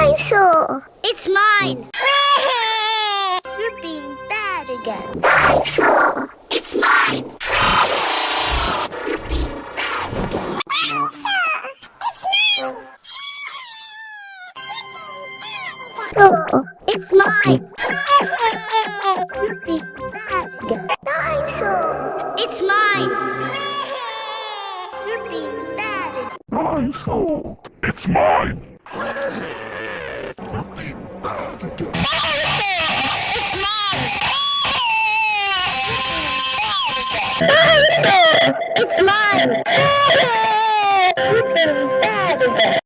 Dinosaur! It's mine! You're being bad again. Dinosaur! It's mine! Oh, It's mine! You're being bad again. dinosaur! It's mine! You're being bad again. Dinosaur! It's mine! Dinosaur! It's mine! You're being bad again.